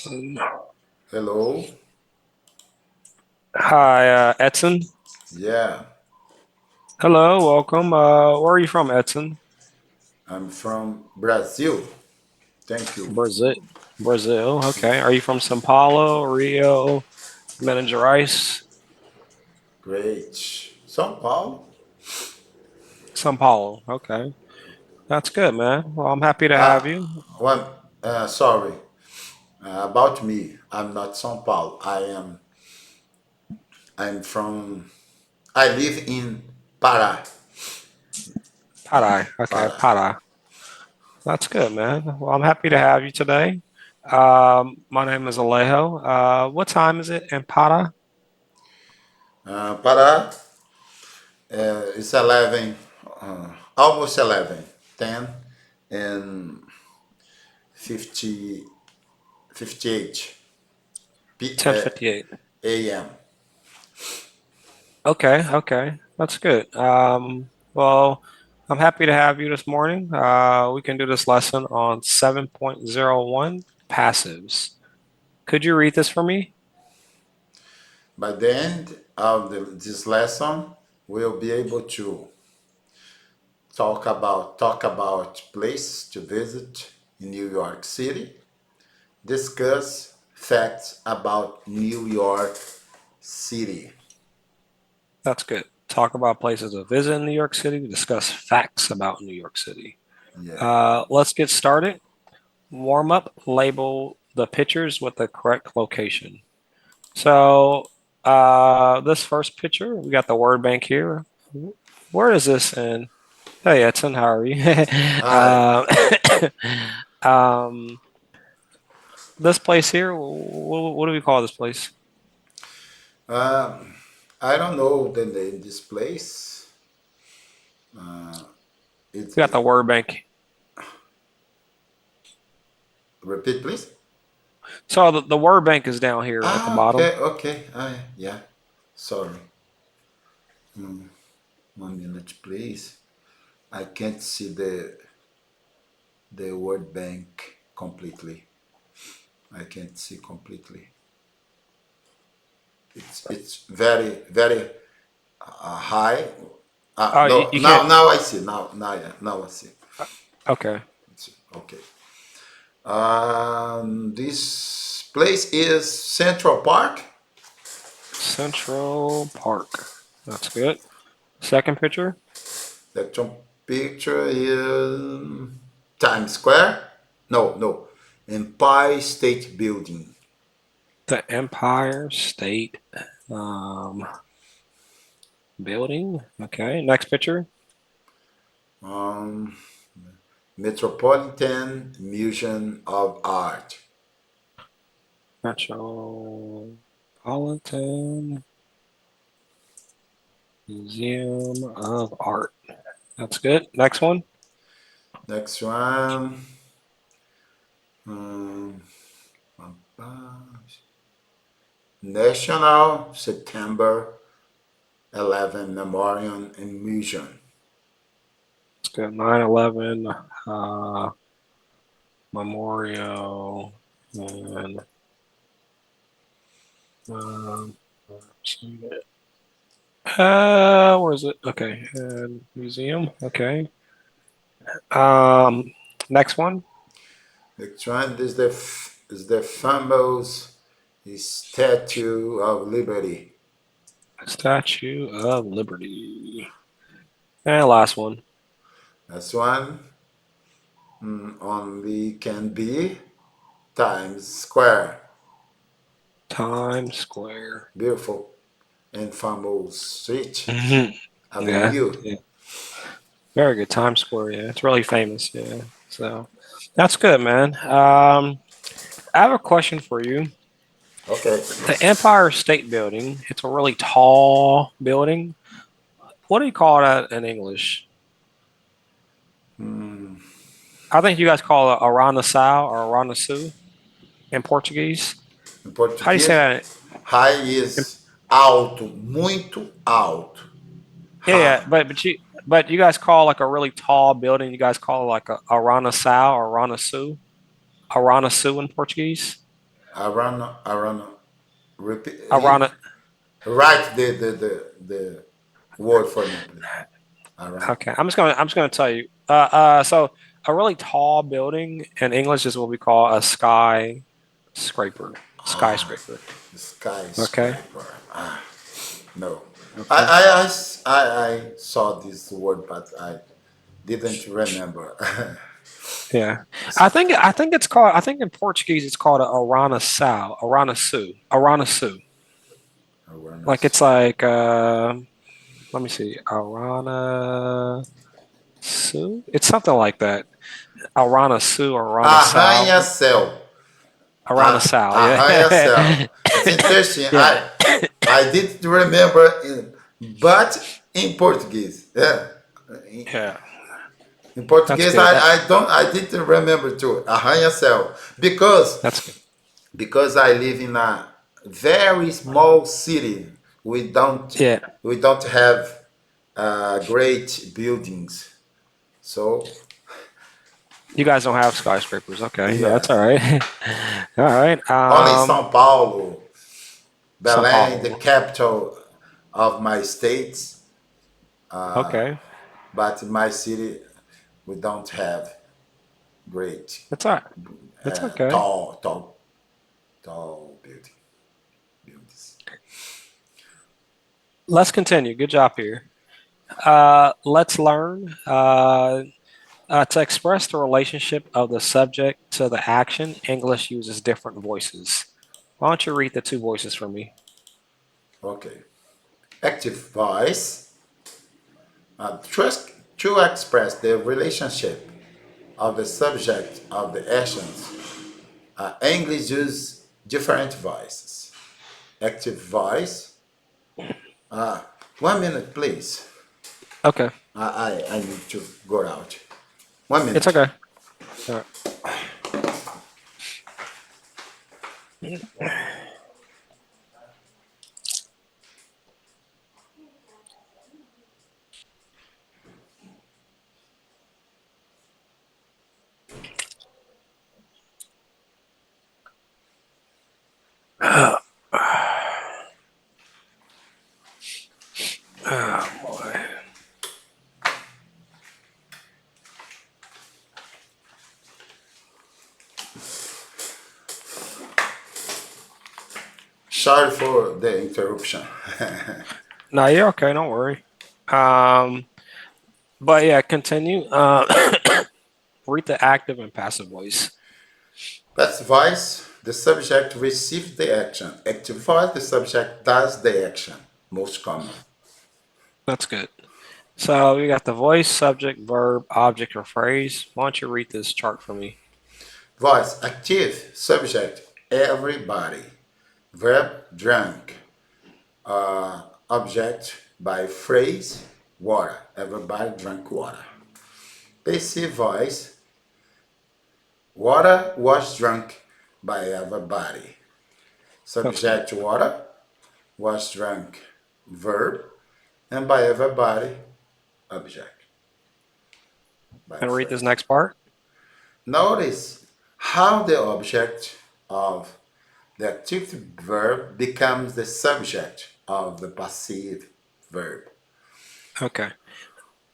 Edson. Hello. Hi, Edson. Yeah, Hello, welcome. Where are you from, Edson? I'm from Brazil. Thank you. Brazil. Brazil. Okay. Are you from São Paulo, Rio, Minas Gerais? Great. São Paulo. São Paulo. Okay. That's good, man. Well, I'm happy to have Ah, you. sorry. About me, I'm not São Paulo. I'm from. I live in Pará. Pará. Okay, Pará. Pará. That's good, man. Well, I'm happy to have you today. My name is Alejo. What time is it in Pará? Pará. It's 11. Almost 11. 10 and 50, 58 10:58. a.m. Okay, okay. That's good. Well, I'm happy to have you this morning. We can do this lesson on 7.01 passives. Could you read this for me? By the end of this lesson, we'll be able to talk about places to visit in New York City, discuss facts about New York City. That's good. Talk about places to visit in New York City, discuss facts about New York City. Yeah. Let's get started. Warm up, label the pictures with the correct location. So, this first picture, we got the word bank here. Where is this in? Hey, Edson, how are you? Hi. uh, um, this place here, what do we call this place? Um, I don't know the name this place. It's We got the word bank. repeat, please. So the word bank is down here at the bottom. Okay, okay. Yeah. Sorry. 1 minute, please. I can't see the word bank completely. I can't see completely. It's very high. Oh, No, you can't. now I see. Now I see. Okay. Okay. This place is Central Park. Central Park. That's good. Second picture, The picture is Times Square. No. Empire State Building. the Empire State um, Building. Okay. Next picture, Um, Metropolitan Museum of Art. Metropolitan Museum of Art. That's good. Next one. Next one. Um, National September 11 Memorial and Museum. Let's go 9/11 Memorial and um, where is it? Okay, and museum. Okay. Um, Next one. Next one is the famous Statue of Liberty. Statue of Liberty. And last one. That's one. Only can be Times Square. Times Square. Beautiful and famous street, Mhm. Yeah, avenue. yeah. Very good. Times Square. Yeah, it's really famous. Yeah. So that's good, man. I have a question for you. Okay. The Empire State Building, it's a really tall building. What do you call that in English? I think you guys call it Aranaçao or Aranaçu in Portuguese. In How do you say Portuguese, that? high In- is alto, muito alto. yeah, yeah, High. but you guys call like a really tall building. You guys call it like a Aranaçao or Aranaçu in Portuguese. Arana. Repeat. Arana. Write the word for me, please. Arana. Okay, I'm just gonna tell you. So a really tall building in English is what we call a skyscraper. Skyscraper. Okay. Skyscraper. No. Okay. I saw this word, but I didn't remember. Yeah. I think it's called. I think in Portuguese it's called a aranaçao. Aranaçu. Like Awareness. it's like let me see. Aranaçu. It's something like that. Aranaçu or Aranaçao. Arranha-céu. Aranaçao. Arranha-céu. Yeah. It's interesting. Yeah. I didn't remember, but in Portuguese. Yeah. Yeah. In That's Portuguese, good. I didn't remember too. Arranha-céu. That's good. Because I live in a very small city. We don't Yeah. we don't have great buildings. So You guys don't have skyscrapers. Okay. No, yeah, that's all right. All right. only São Paulo, São Belém, the Paulo. capital of my states. Okay. But in my city, we don't have great That's all right. That's okay. tall buildings. Let's continue. Good job here. Let's learn to express the relationship of the subject to the action. English uses different voices. Why don't you read the two voices for me? Okay. Active voice. To express the relationship of the subject of the actions, English uses different voices. Active voice. 1 minute, please. Okay. I need to go out. 1 minute. It's okay. All right. Oh boy. Sorry for the interruption. No, you're okay. Don't worry. But yeah, continue. Read the active and passive voice. Passive voice, the subject receives the action. Active voice, the subject does the action. Most common. That's good. So we got the voice, subject, verb, object, or phrase. Why don't you read this chart for me? Voice, active, subject, everybody. Verb, drunk. Object by phrase, water. Everybody drank water. Passive voice, water was drunk by everybody. Subject, water was drunk, verb, and by everybody, object. And read this next part. Notice how the object of the active verb becomes the subject of the passive verb. Okay.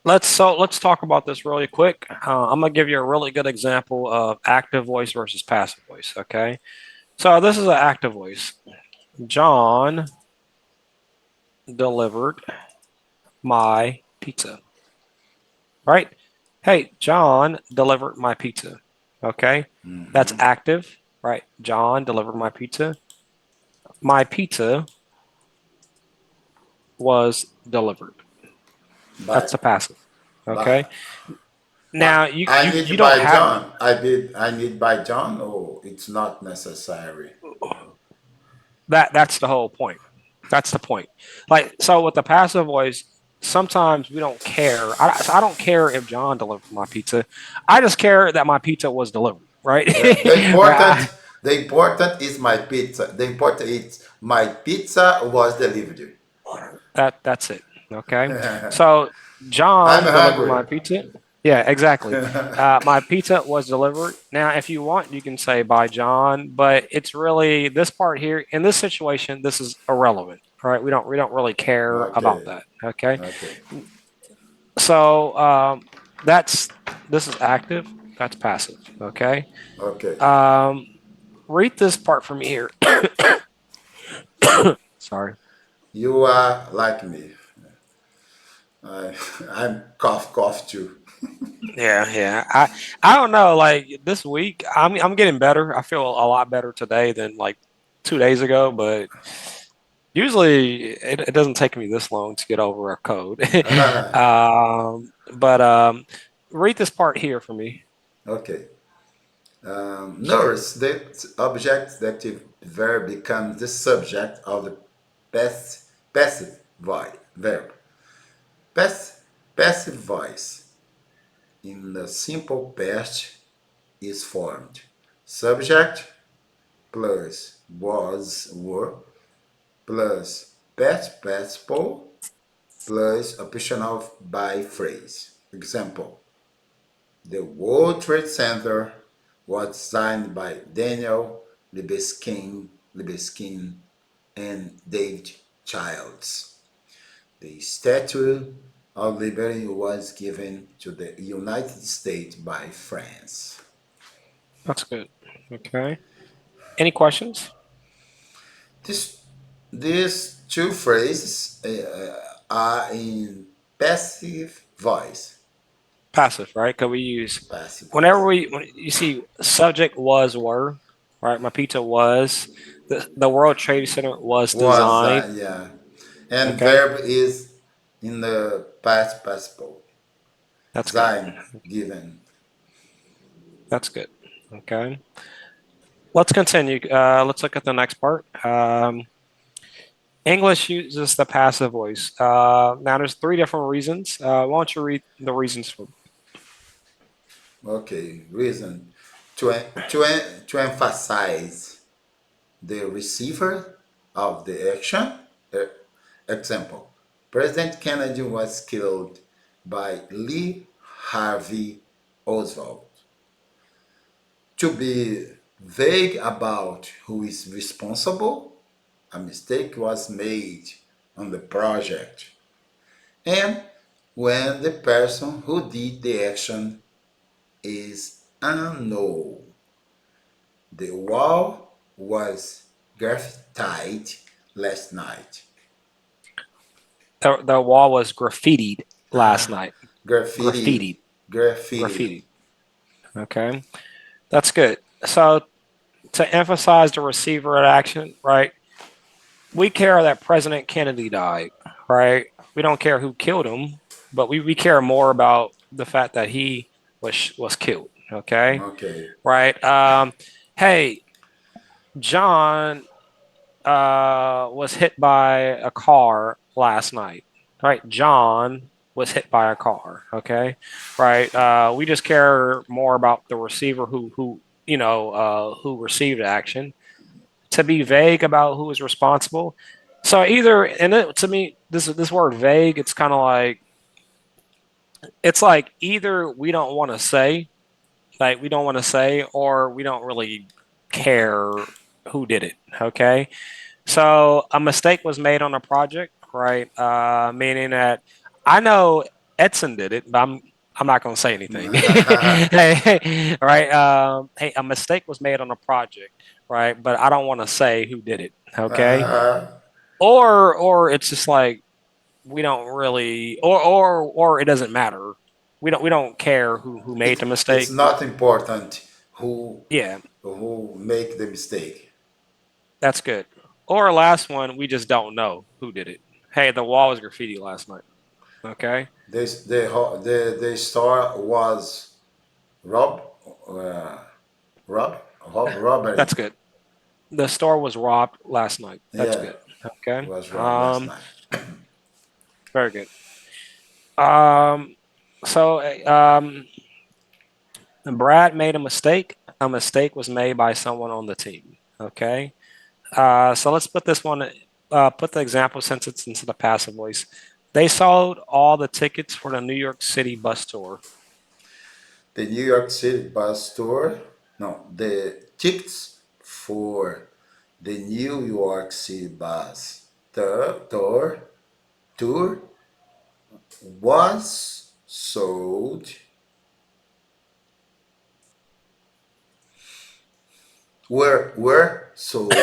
Let's talk about this really quick. I'm gonna give you a really good example of active voice versus passive voice. Okay. So this is an active voice. John delivered my pizza. Right? Hey, John delivered my pizza. Okay. That's active, right? John delivered my pizza. My pizza was delivered. That's the passive. Okay. Now you don't have John. I need by John, or it's not necessary. that's the whole point. That's the point. Like so with the passive voice, sometimes we don't care. I don't care if John delivered my pizza. I just care that my pizza was delivered. Right. The important is my pizza. The important is my pizza was delivered. That's it. Okay. So John I'm delivered my hungry. pizza. Yeah, exactly. My pizza was delivered. Now, if you want, you can say by John, but it's really this part here in this situation, this is irrelevant, right? We don't really care about Okay. that. Okay. Okay. So that's this is active, that's passive. Okay. Okay. Um, read this part from here. Sorry. You are like me. I, I'm cough too. Yeah. I don't know. Like this week, I'm getting better. I feel a lot better today than like 2 days ago, but usually it doesn't take me this long to get over a code. But read this part here for me. Okay. Notice that object-active verb becomes the subject of the passive verb. Passive voice in the simple past is formed. Subject plus was, were, plus past participle plus optional by phrase. Example: the World Trade Center was designed by Daniel Libeskind and David Childs. The Statue of Liberty was given to the United States by France. That's good. Okay. Any questions? This, these two phrases are in passive voice. Passive, right? Because we use Passive whenever voice. when you see subject was were, right? My pizza was the World Trade Center was Was designed. yeah. And Okay, verb is in the past participle. that's good. Sein, given. That's good. Okay. Let's continue. Let's look at the next part. English uses the passive voice. Now, there's three different reasons. Why don't you read the reasons for? Okay, reason. To emphasize the receiver of the action. Uh, Example: President Kennedy was killed by Lee Harvey Oswald. To be vague about who is responsible, a mistake was made on the project. And when the person who did the action is unknown. The wall was graffitied last night. The wall was graffitied last night. Graffiti, Graffitied. graffiti. Graffitied. Okay. That's good. So to emphasize the receiver action, right? We care that President Kennedy died, right? We don't care who killed him, but we care more about the fact that he was killed. Okay. Okay. Right. Hey, John was hit by a car last night. Right. John was hit by a car. Okay. Right. We just care more about the receiver who received action. To be vague about who is responsible. So either, and to me, this word vague, it's like either we don't want to say, like we don't want to say, or we don't really care who did it. Okay. So a mistake was made on a project, right? Meaning that I know Edson did it, but I'm not going to say anything. Right? Hey, a mistake was made on a project, right? But I don't want to say who did it. Okay. Or it's just like we don't really, or it doesn't matter. We don't care who made the It's mistake. not important who Yeah, who make the mistake. that's good. Or last one, we just don't know who did it. Hey, the wall was graffiti last night. Okay. The store was rob uh, robbery. That's good. The store was robbed last night. That's Yeah, good. Okay. was robbed last night. Very good. Um, so Brad made a mistake. A mistake was made by someone on the team. Okay. So let's put this one, put the example sentence into the passive voice. They sold all the tickets for the New York City bus tour. The New York City bus tour, no, the tickets for the New York City bus tour was sold, were sold,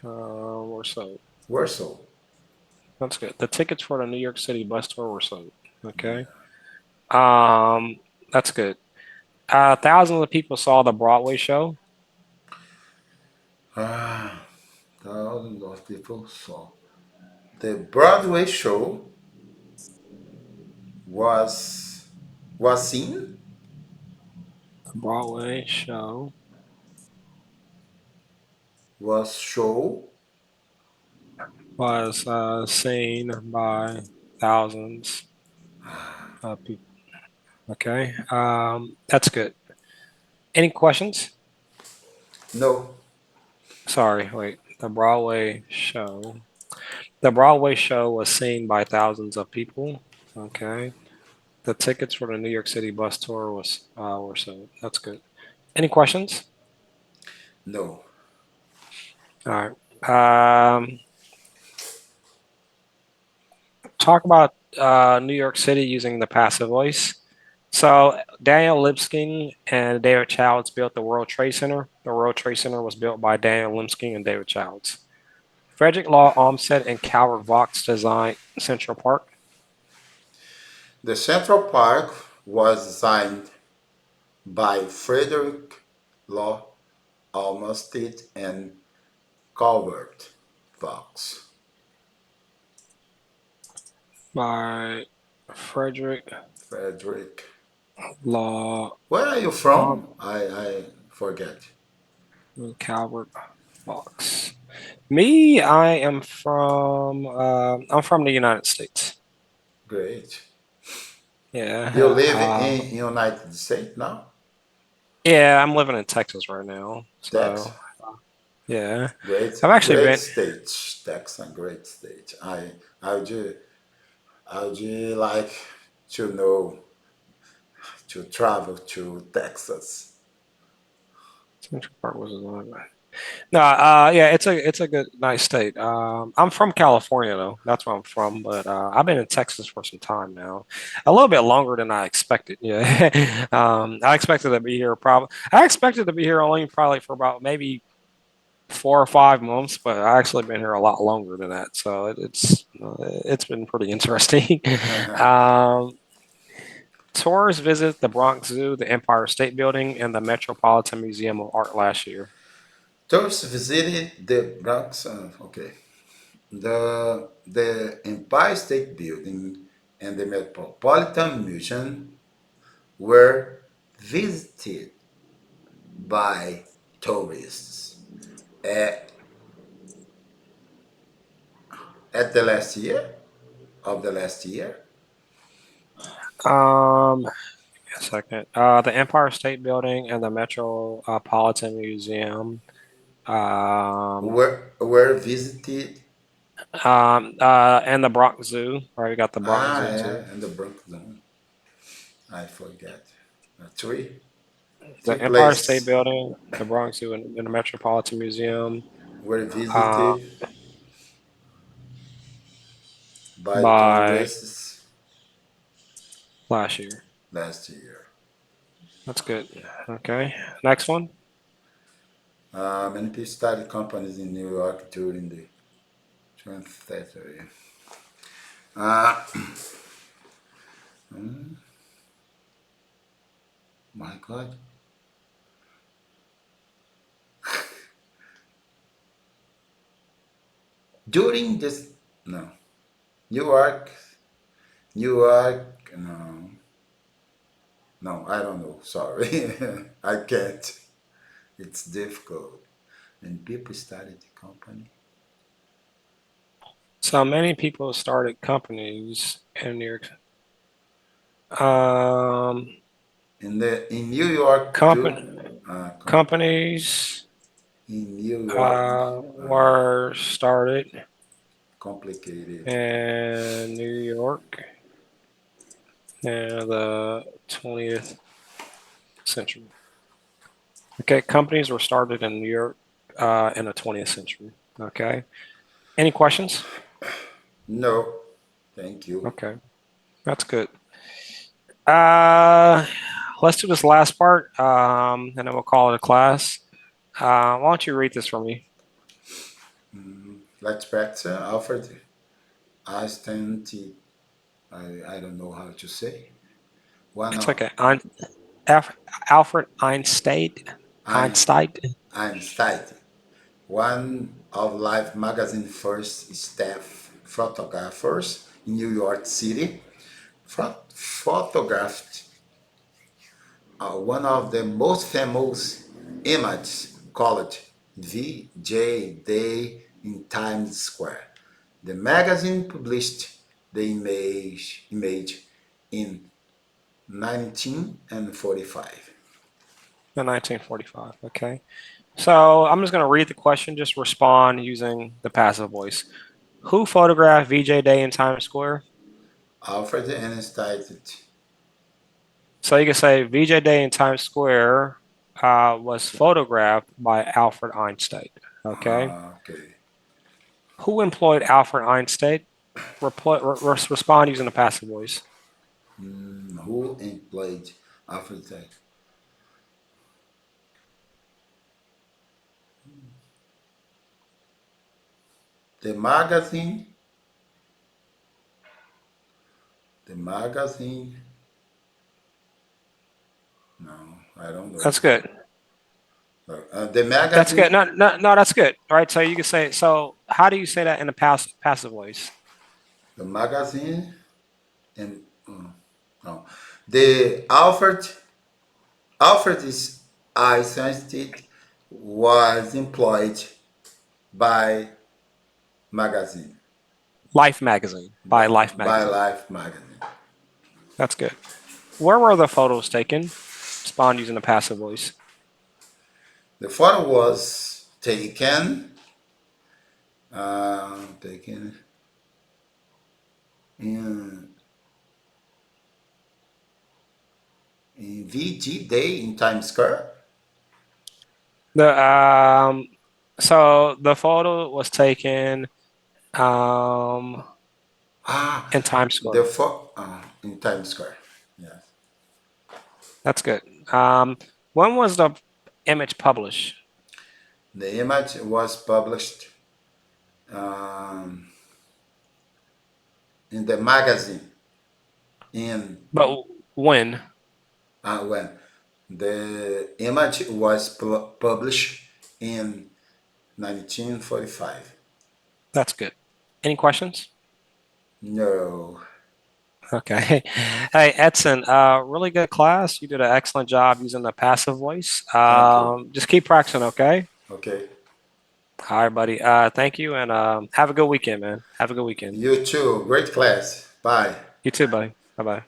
Were sold. were sold. That's good. The tickets for the New York City bus tour were sold. Okay. Yeah. That's good. Thousands of people saw the Broadway show. Ah, thousands of people saw. The Broadway show was seen, The Broadway show was show, was seen by thousands of people. Okay. That's good. Any questions? no. Sorry, wait. The Broadway show. The Broadway show was seen by thousands of people. Okay. The tickets for the New York City bus tour were sold. That's good. Any questions? No. All right. Talk about New York City using the passive voice. So Daniel Lipsking and David Childs built the World Trade Center. The World Trade Center was built by Daniel Lipsking and David Childs. Frederick Law Olmsted and Calvert Vaux designed Central Park. The Central Park was designed by Frederick Law Olmsted and Calvert Vaux. By Frederick Frederick. Law Where are you from? I forget. Calvert Vaux. Me, I'm from the United States. Great. Yeah. You live in United States now? Yeah, I'm living in Texas right now. Texas. So yeah, Great, I've actually great been. state. Texas, great state. I would you like to know to travel to Texas? Central Park was designed by. No, yeah, it's a good, nice state. I'm from California though. That's where I'm from, but I've been in Texas for some time now, a little bit longer than I expected. Yeah, I expected to be here probably. I expected to be here only probably for about maybe 4 or 5 months, but I actually been here a lot longer than that. So it's been pretty interesting. um, Tourists visit the Bronx Zoo, the Empire State Building, and the Metropolitan Museum of Art last year. Tourists visited the Bronx. Okay, the Empire State Building and the Metropolitan Museum were visited by tourists at, at the last year of the last year. A second. The Empire State Building and the Metropolitan Museum. Um, Were visited. and the Bronx Zoo. Right, we got the Bronx Ah, Zoo too. yeah, in the Bronx Zone. I forget. Three The Empire State places Building, the Bronx Zoo, and the Metropolitan Museum. were Uh, visited by by tourists last year. last year. That's good. Okay. Next one. Many people started companies in New York during the 20th century. Uh, my God. During this, no, New York, New York, no, no, I don't know. Sorry, I can't. It's difficult. And people started the company. So many people started companies in New York. Um, In New York company too. companies In New York, were started complicated. in New York in the 20th century. Okay, companies were started in New York in the 20th century. Okay. Any questions? No, thank you. Okay, that's good. Let's do this last part, and then we'll call it a class. Why don't you read this for me? Let's practice. Alfred Einstein. I don't know how to say. One It's of okay. Alfred Einstein. Ein- Einstein. Einstein. One of Life magazine first staff photographers in New York City, photographed one of the most famous images called VJ Day in Times Square. The magazine published the image in 1945. In 1945. Okay. So I'm just going to read the question. Just respond using the passive voice. Who photographed VJ Day in Times Square? Alfred Einstein. So you can say VJ Day in Times Square was photographed by Alfred Einstein. Okay. Okay. Who employed Alfred Einstein? Respond using the passive voice. Who employed Alfred Einstein? The magazine. The magazine. No, I don't know. That's good. The magazine. That's good. No, that's good. All right. So you can say, so how do you say that in a passive voice? The magazine and no. The Alfred is Einstein was employed by magazine. Life magazine. By Life By magazine. Life magazine. That's good. Where were the photos taken? Respond using the passive voice. The photo was taken in VG Day in Times Square. So the photo was taken in Times Square. In Times Square. Yes. That's good. When was the image published? The image was published in the magazine But when? when the image was published in 1945. That's good. Any questions? No. Okay. Hey, Edson, really good class. You did an excellent job using the passive voice. Thank you. Just keep practicing, okay? Okay. All right, buddy. Thank you, and have a good weekend, man. Have a good weekend. You too. Great class. Bye. You too, buddy. Bye-bye.